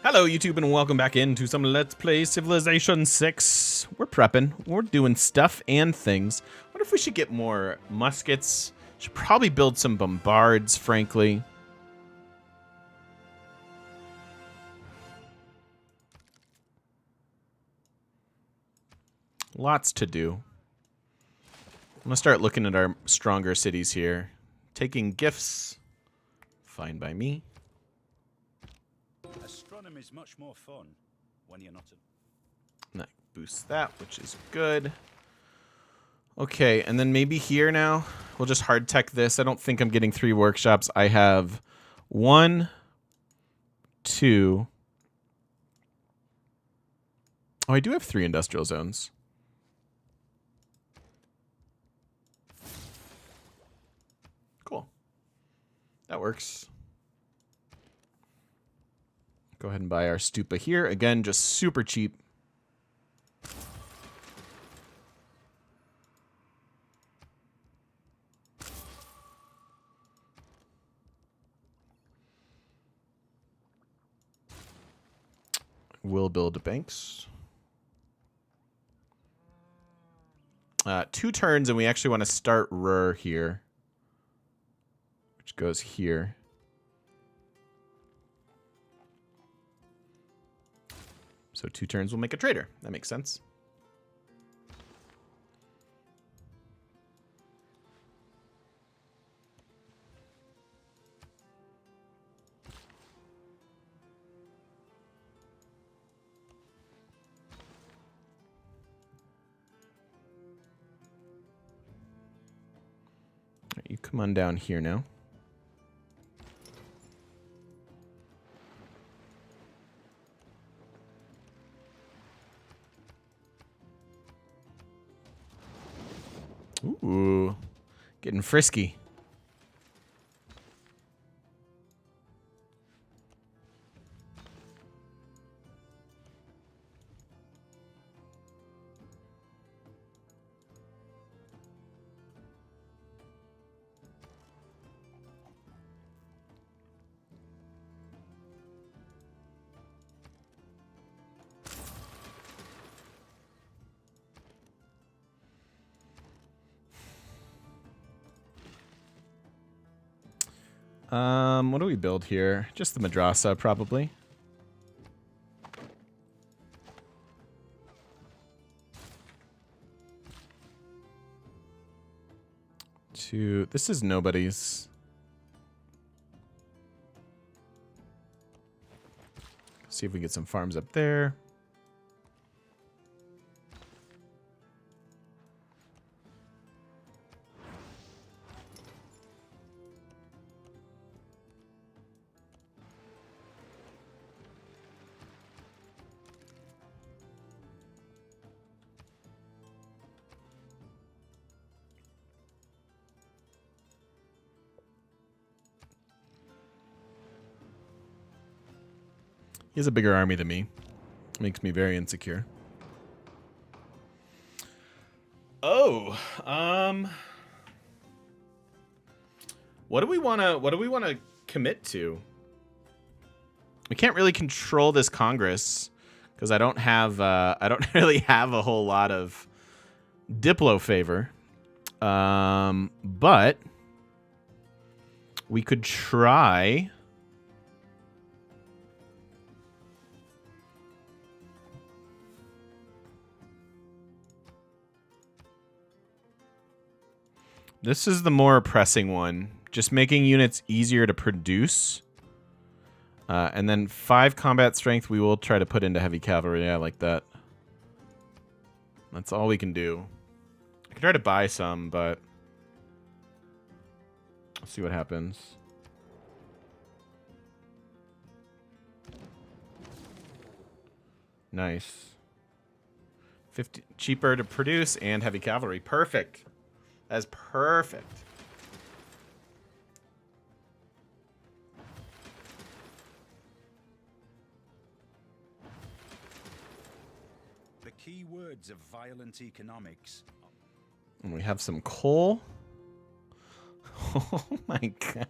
Hello YouTube and welcome back into some Let's Play Civilization 6. We're prepping, we're doing stuff and things. What if we should get more muskets? Should probably build some bombards, frankly. Lots to do. I'm gonna start looking at our stronger cities here. Taking gifts, fine by me. Astronomy is much more fun when you're not That boosts that, which is good. Okay, and then maybe here now, we'll just hard tech this. I don't think I'm getting 3 workshops. I have 1, 2. Oh, I do have 3 industrial zones. Cool. That works. Go ahead and buy our stupa here. Again, just super cheap. We'll build banks. 2 turns, and we actually want to start Ruhr here, which goes here. So 2 turns will make a trader. That makes sense. All right, you come on down here now. Ooh, getting frisky. What do we build here? Just the madrasa, probably. This is nobody's. See if we get some farms up there. He has a bigger army than me. Makes me very insecure. Oh, what do we wanna commit to? We can't really control this Congress because I don't really have a whole lot of Diplo favor. But we could try. This is the more pressing one. Just making units easier to produce. And then 5 combat strength we will try to put into heavy cavalry. I like that. That's all we can do. I can try to buy some, but we'll see what happens. Nice. 50 cheaper to produce and heavy cavalry. Perfect. That's perfect. the key words of violent economics. And we have some coal. Oh my god.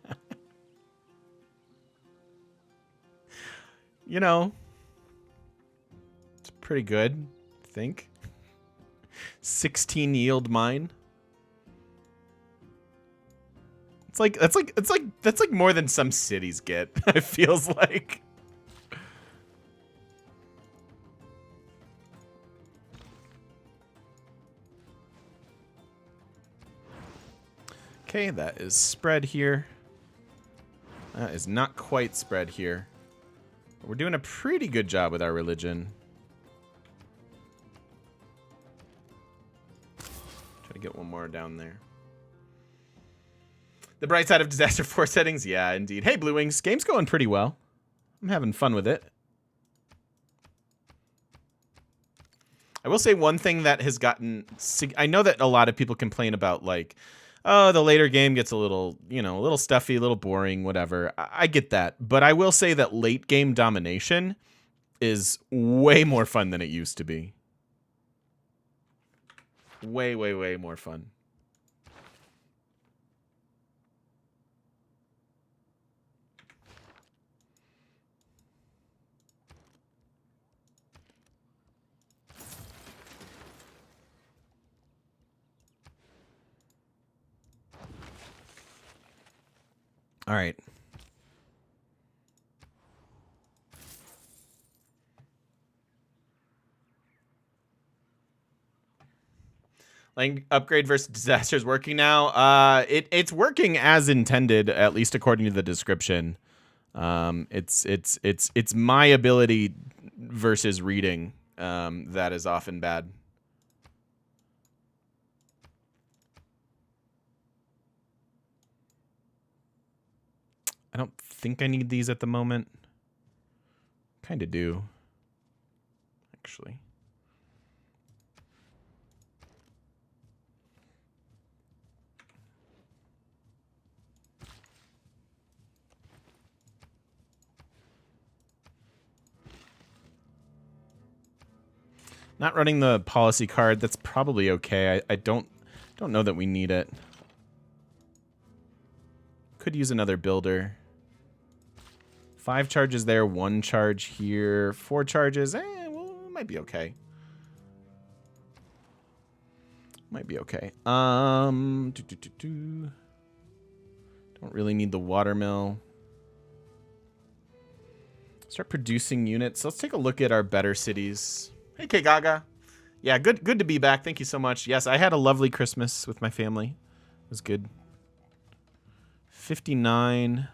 You know, pretty good, I think. 16 yield mine. That's like more than some cities get. It feels like. Okay, that is spread here. That is not quite spread here. But we're doing a pretty good job with our religion. Try to get one more down there. The bright side of Disaster 4 settings? Yeah, indeed. Hey, Blue Wings. Game's going pretty well. I'm having fun with it. I will say one thing that has gotten... I know that a lot of people complain about, like, oh, the later game gets a little, you know, a little stuffy, a little boring, whatever. I get that. But I will say that late game domination is way more fun than it used to be. Way, way, way more fun. All right. Like upgrade versus disaster is working now. It's working as intended, at least according to the description. It's my ability versus reading that is often bad. I don't think I need these at the moment. Kind of do, actually. Not running the policy card, that's probably okay. I don't know that we need it. Could use another builder. 5 charges there, 1 charge here, 4 charges. Well, it might be okay. Might be okay. Don't really need the watermill. Start producing units. Let's take a look at our better cities. Hey, K Gaga. Yeah, good to be back. Thank you so much. Yes, I had a lovely Christmas with my family. It was good. 59.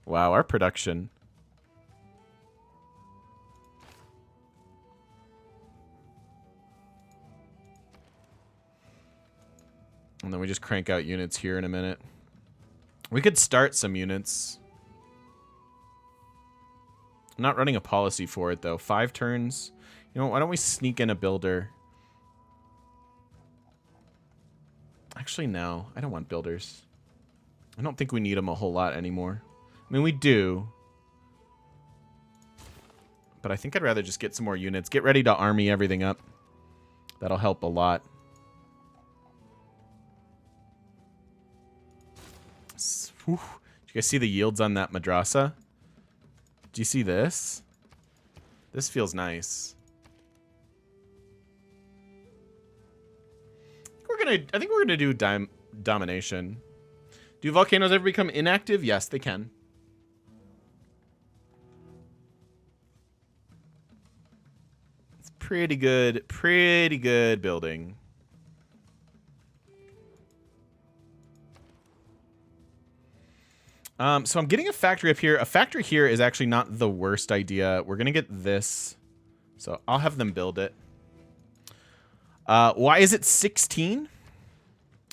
Wow, our production. And then we just crank out units here in a minute. We could start some units. I'm not running a policy for it, though. 5 turns. You know, why don't we sneak in a builder? Actually, no. I don't want builders. I don't think we need them a whole lot anymore. I mean, we do. But I think I'd rather just get some more units. Get ready to army everything up. That'll help a lot. Whew. Did you guys see the yields on that madrasa? Do you see this? This feels nice. I think we're gonna do domination. Do volcanoes ever become inactive? Yes, they can. It's pretty good building. So I'm getting a factory up here. A factory here is actually not the worst idea. We're gonna get this. So I'll have them build it. Why is it 16?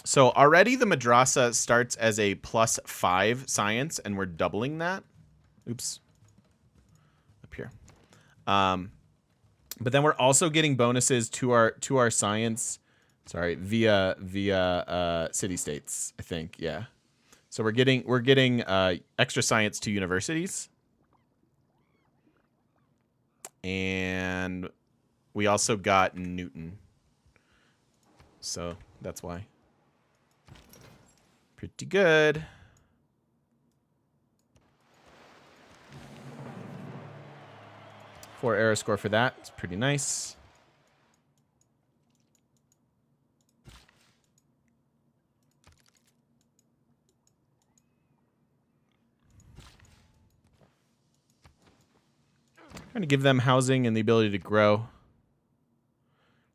So already the madrasa starts as a +5 science, and we're doubling that. Oops. Up here. But then we're also getting bonuses to our science. Sorry, via city states, I think. Yeah. So we're getting extra science to universities. And we also got Newton. So that's why. Pretty good. 4 arrow score for that. It's pretty nice. Trying to give them housing and the ability to grow.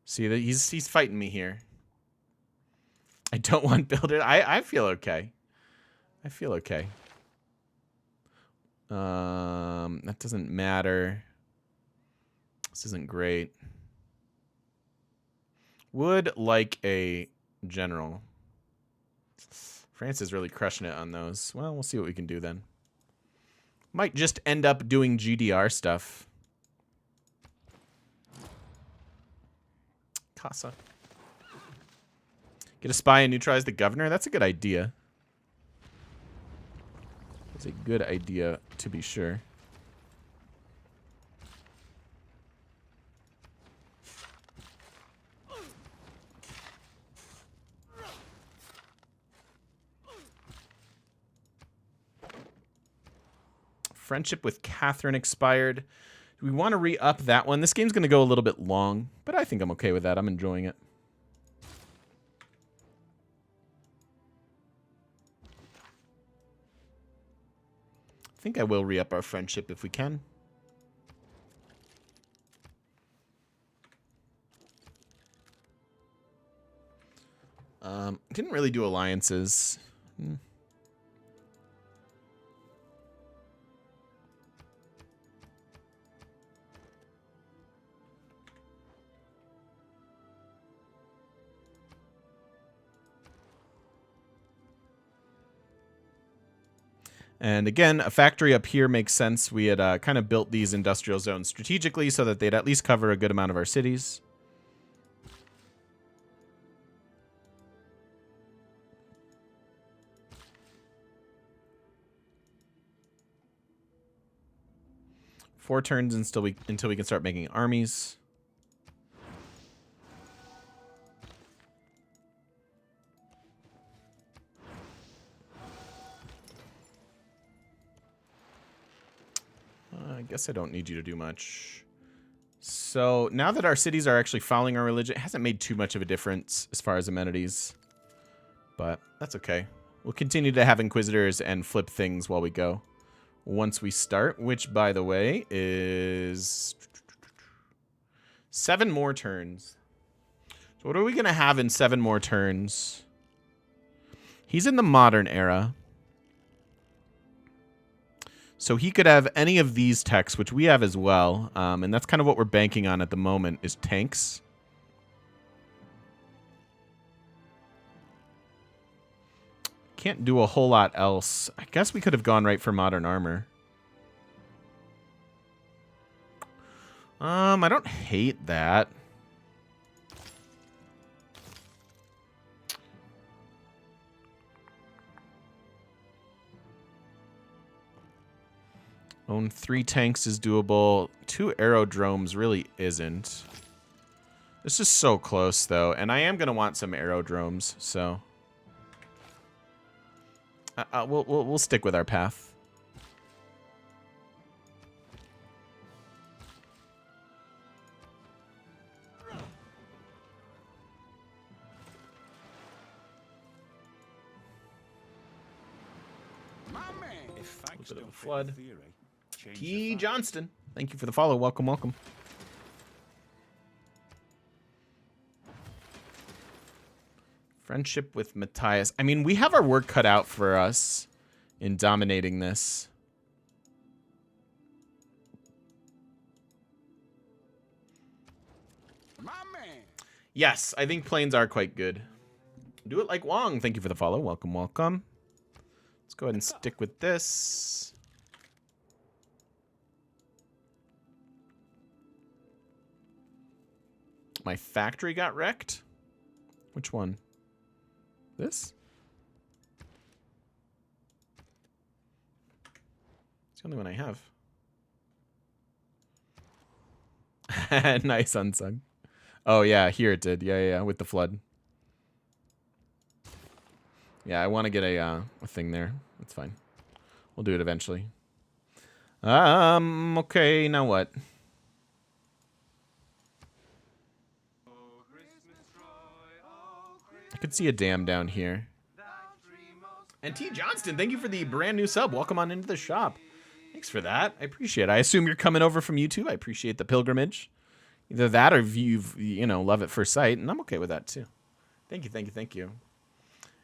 See that he's fighting me here. I don't want builder. I feel okay. I feel okay. That doesn't matter. This isn't great. Would like a general. France is really crushing it on those. Well, we'll see what we can do then. Might just end up doing GDR stuff. Casa. Get a spy and neutralize the governor? That's a good idea. That's a good idea, to be sure. Friendship with Catherine expired. Do we want to re-up that one? This game's going to go a little bit long, but I think I'm okay with that. I'm enjoying it. I think I will re-up our friendship if we can. Didn't really do alliances. And again, a factory up here makes sense. We had kind of built these industrial zones strategically so that they'd at least cover a good amount of our cities. Four turns until we can start making armies. I guess I don't need you to do much. So now that our cities are actually following our religion, it hasn't made too much of a difference as far as amenities. But that's okay. We'll continue to have inquisitors and flip things while we go. Once we start, which, by the way, is 7 more turns. So what are we going to have in 7 more turns? He's in the modern era. So he could have any of these techs, which we have as well. And that's kind of what we're banking on at the moment, is tanks. Can't do a whole lot else. I guess we could have gone right for modern armor. I don't hate that. Own 3 tanks is doable. 2 aerodromes really isn't. This is so close, though. And I am going to want some aerodromes, so... We'll stick with our path. A bit of a flood. T. Johnston, thank you for the follow. Welcome, welcome. Friendship with Matthias. I mean, we have our work cut out for us in dominating this. Yes, I think planes are quite good. Do it like Wong. Thank you for the follow. Welcome, welcome. Let's go ahead and stick with this. My factory got wrecked? Which one? This? It's the only one I have. Nice, Unsung. Oh, yeah, here it did. Yeah, with the flood. Yeah, I want to get a thing there. That's fine. We'll do it eventually. Okay, now what? Could see a dam down here. And T. Johnston, thank you for the brand new sub. Welcome on into the shop. Thanks for that. I appreciate it. I assume you're coming over from YouTube. I appreciate the pilgrimage. Either that or you've, love at first sight, and I'm okay with that too. Thank you, thank you, thank you.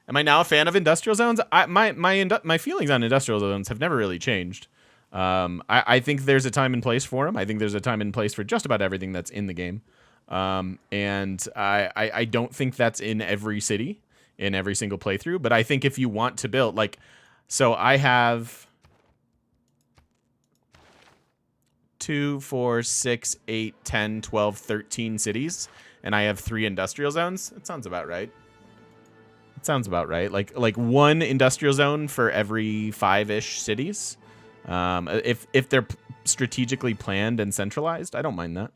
Am I now a fan of industrial zones? My feelings on industrial zones have never really changed. I think there's a time and place for them. I think there's a time and place for just about everything that's in the game. And I don't think that's in every city, in every single playthrough. But I think if you want to build, like, so I have 2, 4, 6, 8, 10, 12, 13 cities, and I have 3 industrial zones. That sounds about right. It sounds about right. Like one industrial zone for every 5-ish cities. If they're strategically planned and centralized, I don't mind that.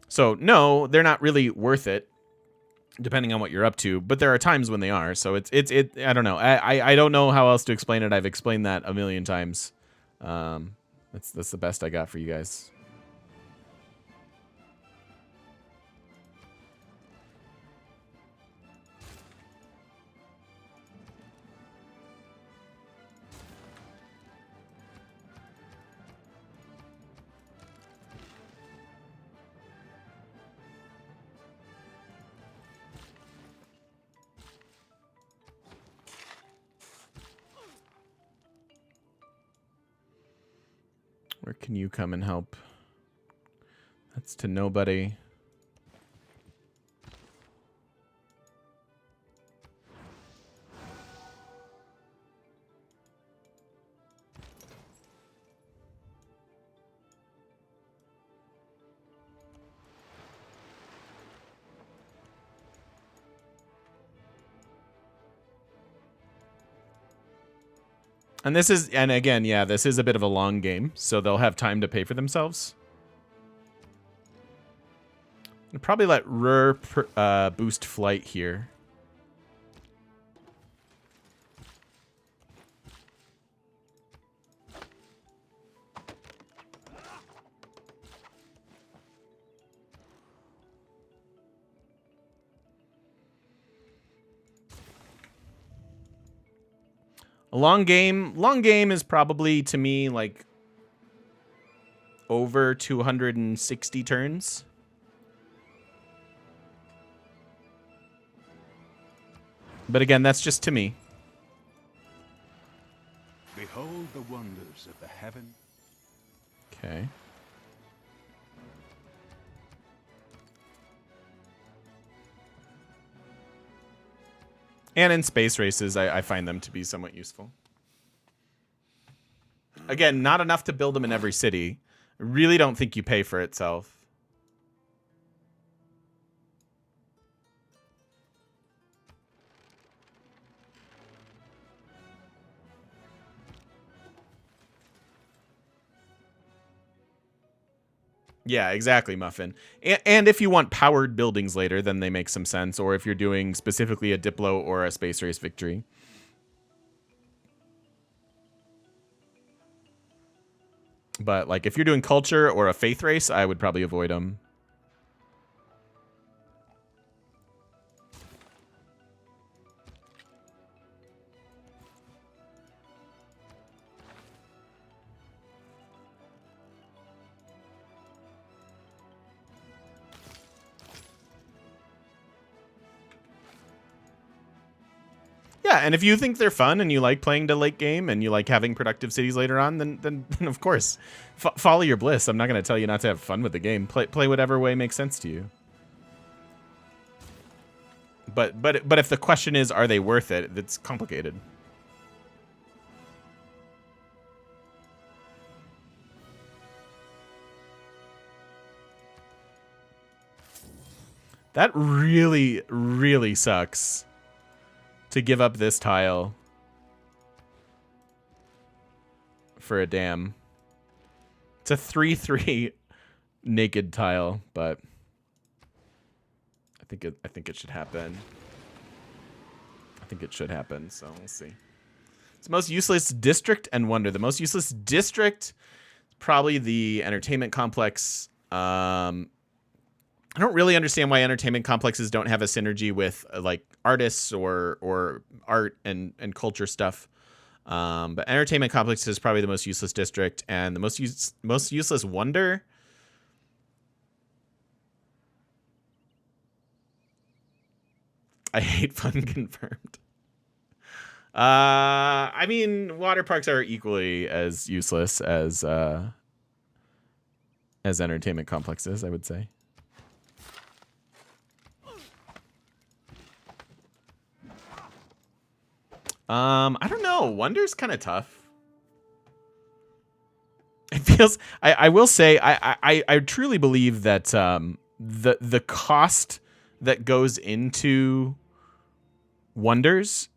So no, they're not really worth it, depending on what you're up to. But there are times when they are. So it's I don't know. I don't know how else to explain it. I've explained that a million times. That's the best I got for you guys. Where can you come and help? That's to nobody. And again, yeah, this is a bit of a long game, so they'll have time to pay for themselves. I'll probably let Rur boost flight here. A long game is probably, to me, like over 260 turns. But again, that's just to me. Behold the wonders of the heaven. Okay. And in space races, I find them to be somewhat useful. Again, not enough to build them in every city. I really don't think you pay for itself. Yeah, exactly, Muffin. And if you want powered buildings later, then they make some sense. Or if you're doing specifically a Diplo or a space race victory. But like if you're doing culture or a faith race, I would probably avoid them. Yeah, and if you think they're fun and you like playing the late game and you like having productive cities later on, then of course, follow your bliss. I'm not going to tell you not to have fun with the game. Play whatever way makes sense to you. But if the question is, are they worth it? It's complicated. That really, really sucks. To give up this tile for a dam. It's a 3/3 naked tile, but I think it should happen. I think it should happen, so we'll see. It's the most useless district and wonder. The most useless district, probably the entertainment complex. I don't really understand why entertainment complexes don't have a synergy with like artists or art and culture stuff. But entertainment complex is probably the most useless district, and the most useless wonder. I hate fun confirmed. I mean, water parks are equally as useless as entertainment complexes, I would say. I don't know. Wonder's kind of tough. It feels. I will say. I truly believe that the cost that goes into wonders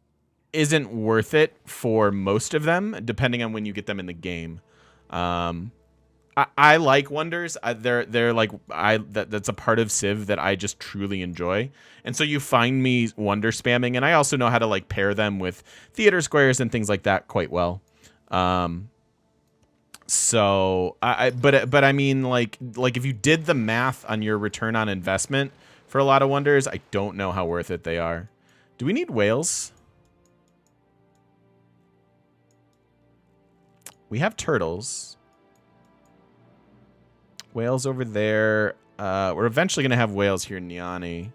isn't worth it for most of them, depending on when you get them in the game. I like wonders. They're like that's a part of Civ that I just truly enjoy. And so you find me wonder spamming, and I also know how to like pair them with theater squares and things like that quite well. So but I mean like if you did the math on your return on investment for a lot of wonders, I don't know how worth it they are. Do we need whales? We have turtles. Whales over there. We're eventually going to have whales here in Niani.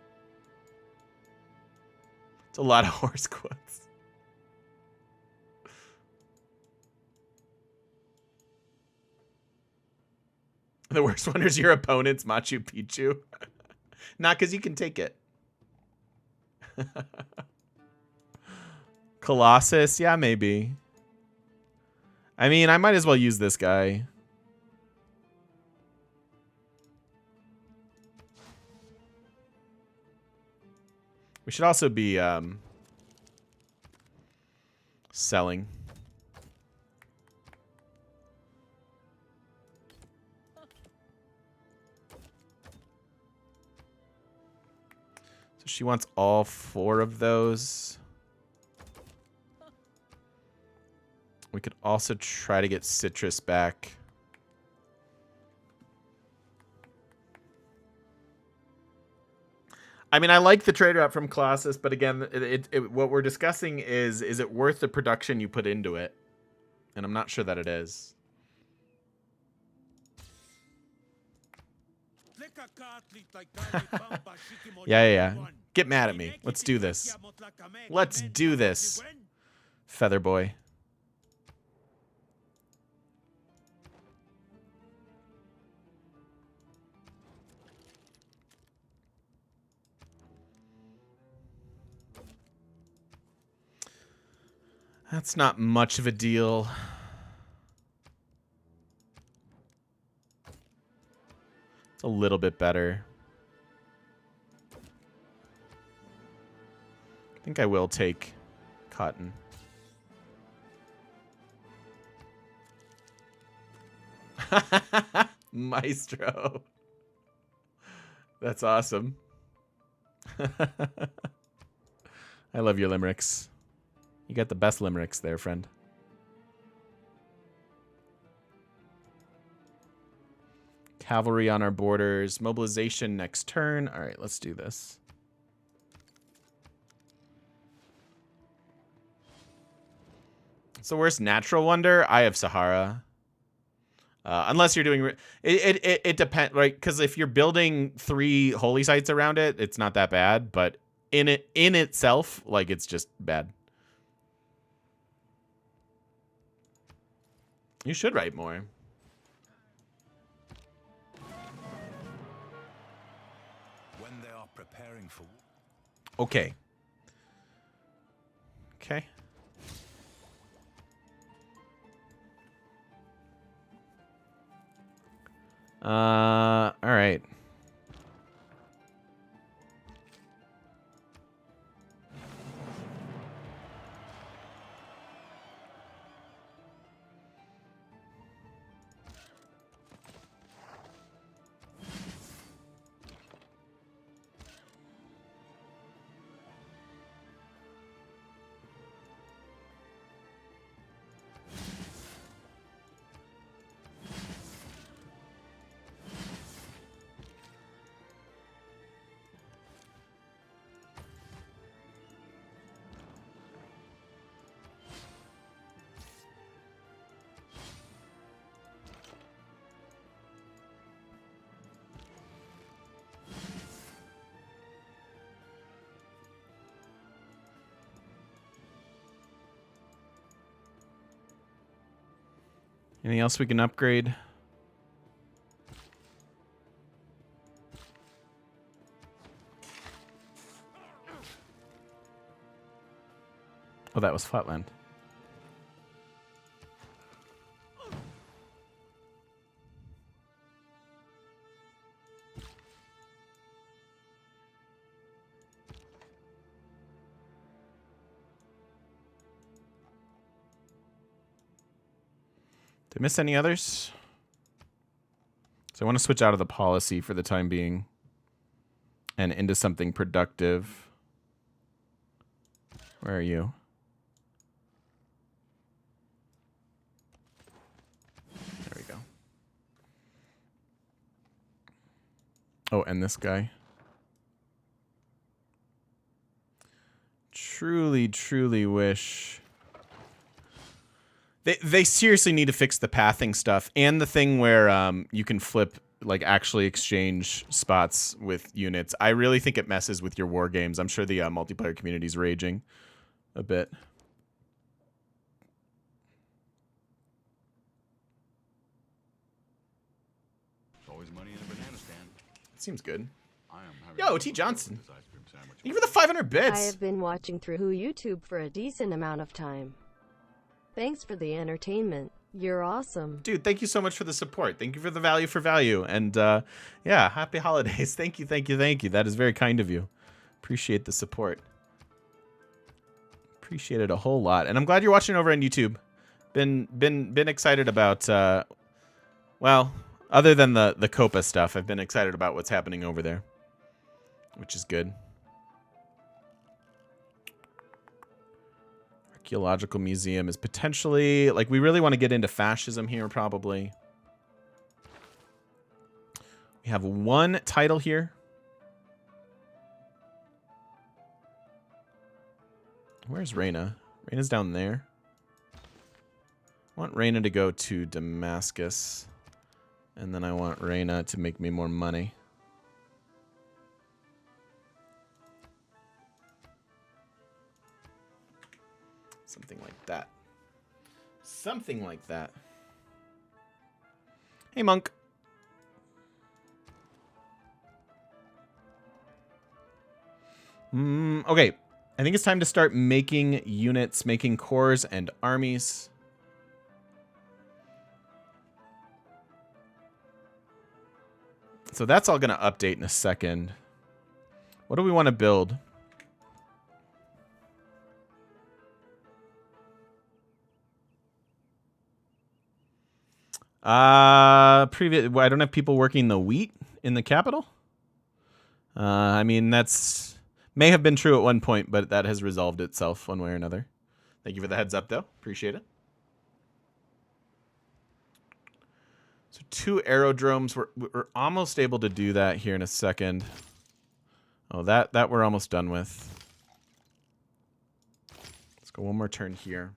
It's a lot of horse quotes. The worst one is your opponent's Machu Picchu. Not because you can take it. Colossus? Yeah, maybe. I mean, I might as well use this guy. We should also be selling. So she wants all 4 of those. We could also try to get citrus back. I mean, I like the trade route from Colossus, but again, what we're discussing is it worth the production you put into it? And I'm not sure that it is. Yeah. Get mad at me. Let's do this. Let's do this, Feather Boy. That's not much of a deal. It's a little bit better. I think I will take cotton. Maestro. That's awesome. I love your limericks. You got the best limericks there, friend. Cavalry on our borders. Mobilization next turn. All right, let's do this. So where's natural wonder? I have Sahara. Unless you're doing it depends, right? Because if you're building 3 holy sites around it, it's not that bad. But in itself, like it's just bad. You should write more. When they are preparing for. Okay. Okay. All right. Anything else we can upgrade? Oh, that was Flatland. Did I miss any others? So I want to switch out of the policy for the time being and into something productive. Where are you? There we go. Oh, and this guy. Truly, truly wish... They seriously need to fix the pathing stuff and the thing where you can flip, like actually exchange spots with units. I really think it messes with your war games. I'm sure the multiplayer community's raging a bit. Always money in a banana stand. Seems good. I am Yo, T. Johnson. Thank you for the 500 bits. I have been watching through YouTube for a decent amount of time. Thanks for the entertainment. You're awesome. Dude, thank you so much for the support. Thank you for the value for value. And yeah, happy holidays. Thank you, thank you, thank you. That is very kind of you. Appreciate the support. Appreciate it a whole lot. And I'm glad you're watching over on YouTube. Been excited about well, other than the Copa stuff, I've been excited about what's happening over there, which is good. Archaeological Museum is potentially, like, we really want to get into fascism here, probably. We have one title here. Where's Reina? Reina's down there. I want Reina to go to Damascus. And then I want Reina to make me more money. Something like that. Something like that. Hey, Monk. Okay. I think it's time to start making units, making corps and armies. So that's all going to update in a second. What do we want to build? I don't have people working the wheat in the capital. I mean, that's may have been true at one point, but that has resolved itself one way or another. Thank you for the heads up, though. Appreciate it. So 2 aerodromes. We're almost able to do that here in a second. Oh, that we're almost done with. Let's go one more turn here.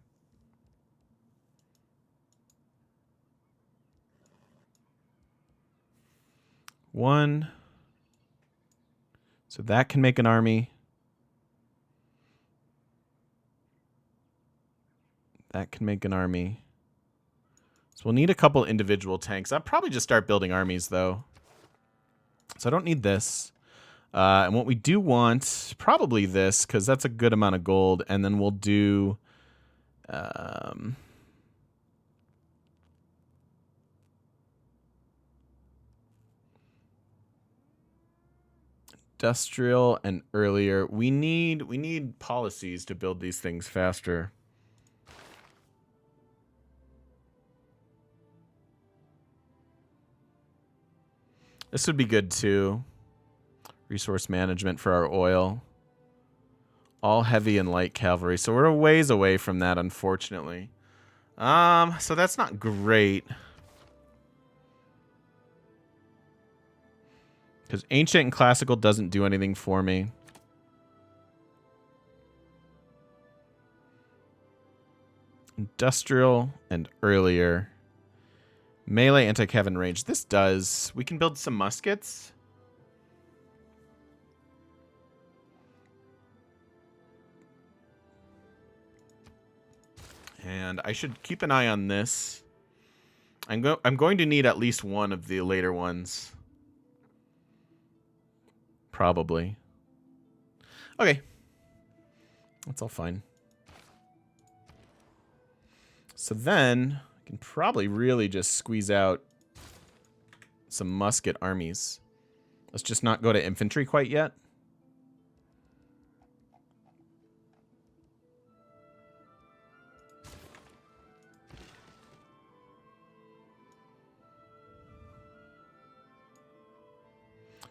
One. So that can make an army. That can make an army. So we'll need a couple individual tanks. I'll probably just start building armies, though. So I don't need this. And what we do want, probably this, because that's a good amount of gold. And then we'll do... industrial and earlier. We need policies to build these things faster. This would be good too. Resource management for our oil. All heavy and light cavalry. So we're a ways away from that, unfortunately. So that's not great. Because ancient and classical doesn't do anything for me. Industrial and earlier. Melee anti-cavalry range. This does. We can build some muskets. And I should keep an eye on this. I'm going to need at least one of the later ones. Probably. Okay. That's all fine. So then I can probably really just squeeze out some musket armies. Let's just not go to infantry quite yet.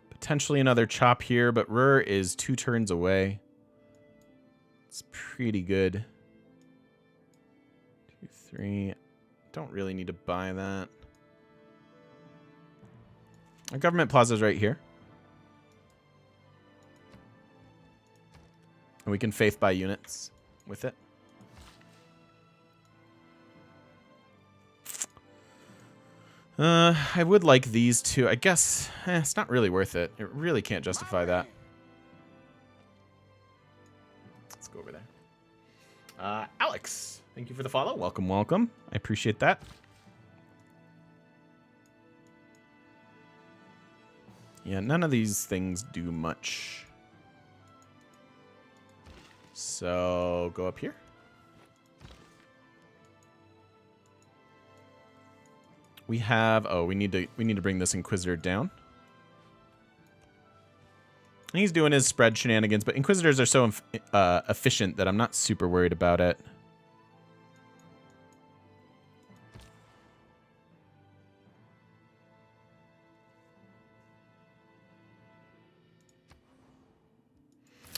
Potentially another chop here, but Ruhr is 2 turns away. It's pretty good. 2, 3. Don't really need to buy that. Our government plaza is right here. And we can faith buy units with it. I would like these two. I guess it's not really worth it. It really can't justify that. Let's go over there. Alex, thank you for the follow. Welcome, welcome. I appreciate that. Yeah, none of these things do much. So go up here. We have we need to bring this Inquisitor down. And he's doing his spread shenanigans, but Inquisitors are so efficient that I'm not super worried about it.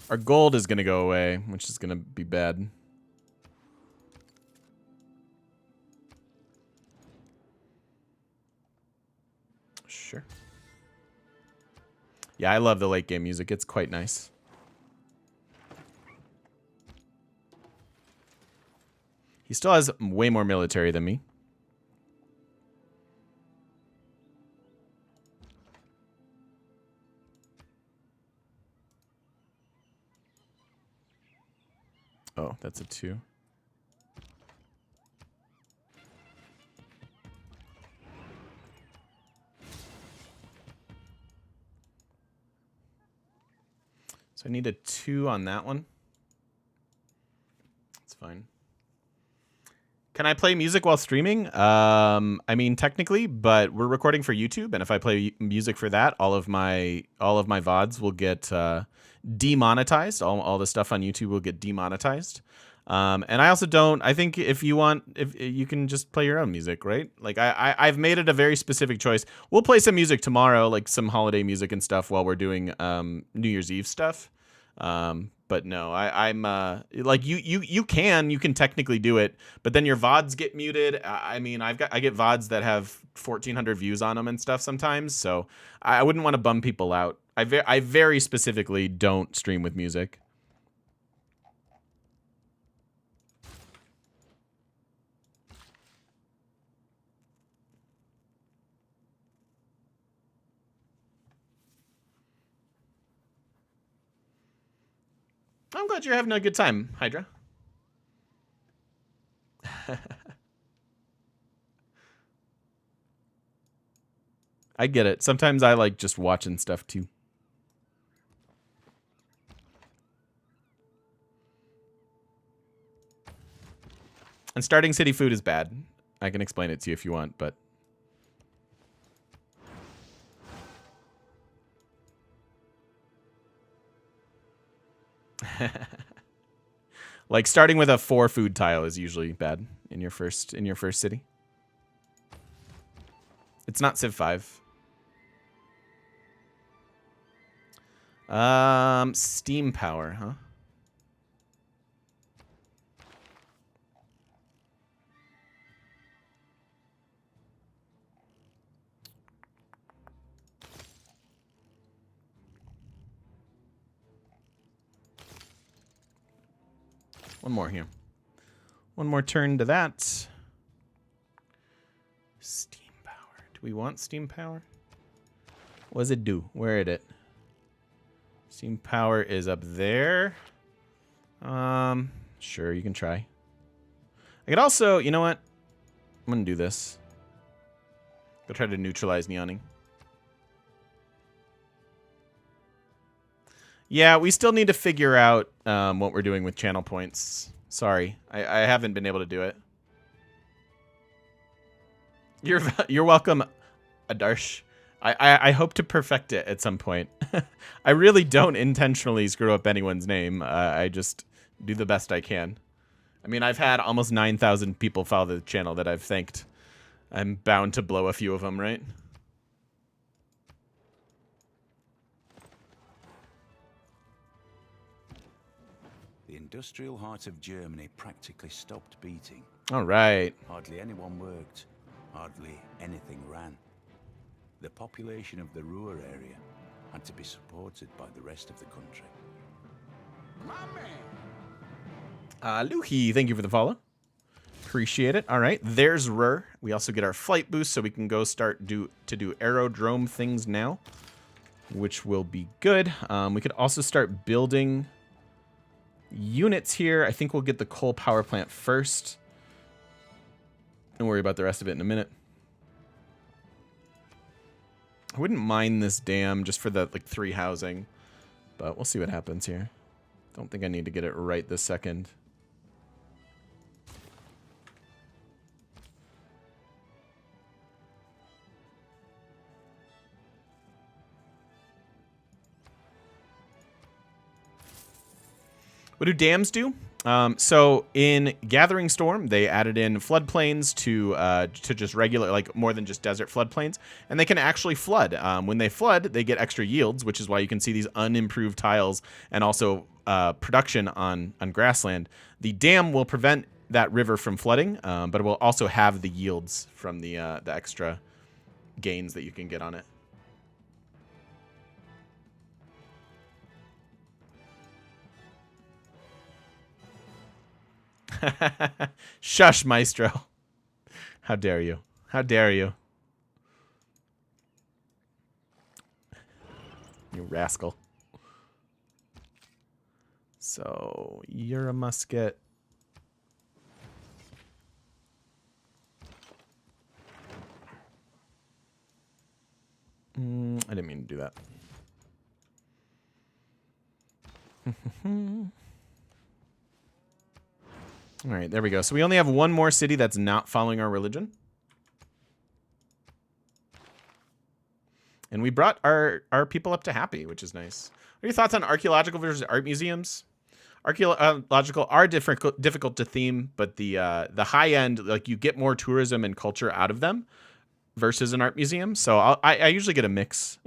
Our gold is going to go away, which is going to be bad. Sure. Yeah, I love the late game music. It's quite nice. He still has way more military than me. Oh, that's a 2. So I need a 2 on that one. That's fine. Can I play music while streaming? I mean, technically, but we're recording for YouTube, and if I play music for that, all of my VODs will get demonetized. All the stuff on YouTube will get demonetized. And I also don't. I think if you want, if you can just play your own music, right? Like I've made it a very specific choice. We'll play some music tomorrow, like some holiday music and stuff, while we're doing New Year's Eve stuff. But no, I'm like you can technically do it, but then your VODs get muted. I mean, I get VODs that have 1,400 views on them and stuff sometimes, so I wouldn't want to bum people out. I very specifically don't stream with music. I'm glad you're having a good time, Hydra. I get it. Sometimes I like just watching stuff too. And starting city food is bad. I can explain it to you if you want, but... like starting with a 4 food tile is usually bad in your first city. It's not Civ 5. Steam power, huh? One more here. One more turn to that. Steam power. Do we want steam power? What does it do? Where is it? Steam power is up there. Sure, you can try. I could also, you know what? I'm gonna do this. Go try to neutralize Neoning. Yeah, we still need to figure out what we're doing with channel points. Sorry, I haven't been able to do it. You're welcome, Adarsh. I hope to perfect it at some point. I really don't intentionally screw up anyone's name. I just do the best I can. I mean, I've had almost 9,000 people follow the channel that I've thanked. I'm bound to blow a few of them, right? The industrial heart of Germany practically stopped beating. All right. Hardly anyone worked. Hardly anything ran. The population of the Ruhr area had to be supported by the rest of the country. Luhi, thank you for the follow. Appreciate it. All right, there's Ruhr. We also get our flight boost, so we can go start to do aerodrome things now, which will be good. We could also start building units here. I think we'll get the coal power plant first. Don't worry about the rest of it in a minute. I wouldn't mind this dam just for the 3 housing, but we'll see what happens here. Don't think I need to get it right this second. What do dams do? So in Gathering Storm, they added in floodplains to just regular, like more than just desert floodplains, and they can actually flood. When they flood, they get extra yields, which is why you can see these unimproved tiles and also production on grassland. The dam will prevent that river from flooding, but it will also have the yields from the extra gains that you can get on it. Shush, Maestro. How dare you? How dare you? You rascal. So, you're a musket. I didn't mean to do that. All right, there we go. So we only have one more city that's not following our religion. And we brought our people up to happy, which is nice. What are your thoughts on archaeological versus art museums? Archaeological are difficult to theme, but the high end, like you get more tourism and culture out of them versus an art museum. So I usually get a mix.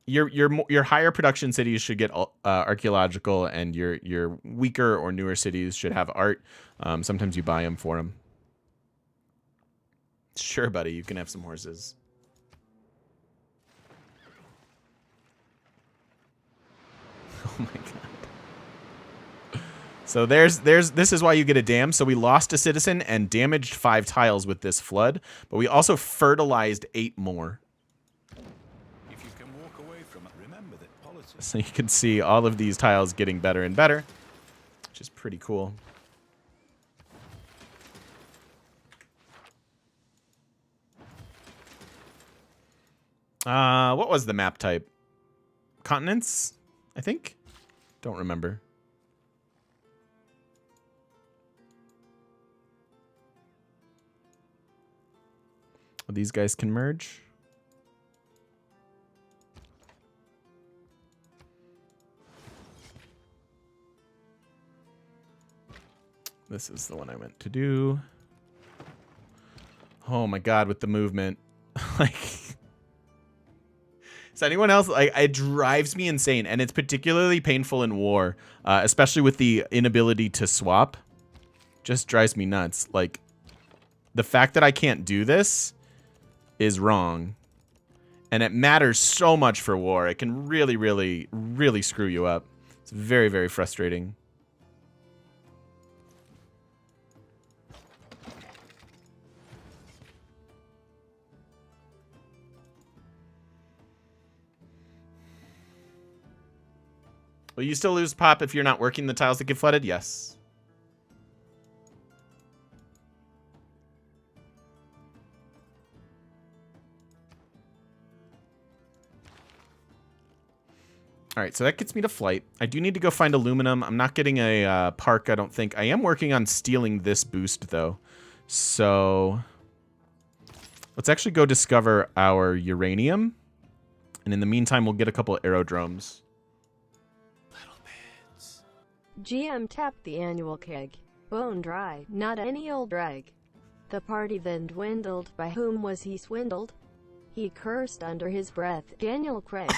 Your higher production cities should get archaeological, and your weaker or newer cities should have art. Sometimes you buy them for them. Sure, buddy, you can have some horses. Oh my god. So this is why you get a dam. So we lost a citizen and damaged 5 tiles with this flood, but we also fertilized 8 more. So you can see all of these tiles getting better and better, which is pretty cool. What was the map type? Continents, I think? Don't remember. Well, these guys can merge. This is the one I meant to do. Oh my god, with the movement. Like, is anyone else, like, it drives me insane, and it's particularly painful in war, especially with the inability to swap. Just drives me nuts. Like, the fact that I can't do this is wrong, and it matters so much for war. It can really, really, really screw you up. It's very, very frustrating. Will you still lose pop if you're not working the tiles that get flooded? Yes. All right, so that gets me to flight. I do need to go find aluminum. I'm not getting a park, I don't think. I am working on stealing this boost, though. So let's actually go discover our uranium. And in the meantime, we'll get a couple of aerodromes. Little bits. GM tapped the annual keg. Bone dry, not any old rag. The party then dwindled. By whom was he swindled? He cursed under his breath. Daniel Craig.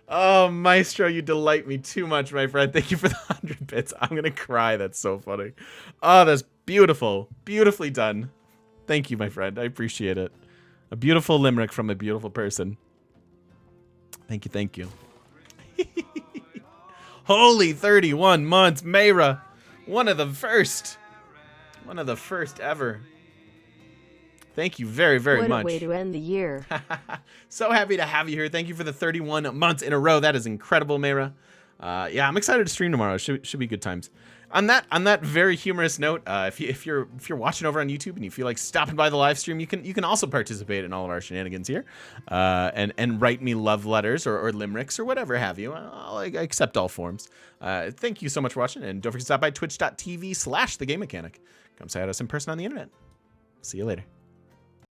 Oh, Maestro, you delight me too much, my friend. Thank you for the 100 bits. I'm going to cry. That's so funny. Oh, that's beautiful. Beautifully done. Thank you, my friend. I appreciate it. A beautiful limerick from a beautiful person. Thank you, thank you. Holy 31 months, Mayra. One of the first. One of the first ever. Thank you very, very much. What a way to end the year. So happy to have you here. Thank you for the 31 months in a row. That is incredible, Mayra. Yeah, I'm excited to stream tomorrow. Should be good times. On that very humorous note, if you're watching over on YouTube and you feel like stopping by the live stream, you can also participate in all of our shenanigans here, and write me love letters or limericks or whatever have you. I accept all forms. Thank you so much for watching, and don't forget to stop by twitch.tv/thegamemechanic. Come say hi to us in person on the internet. See you later.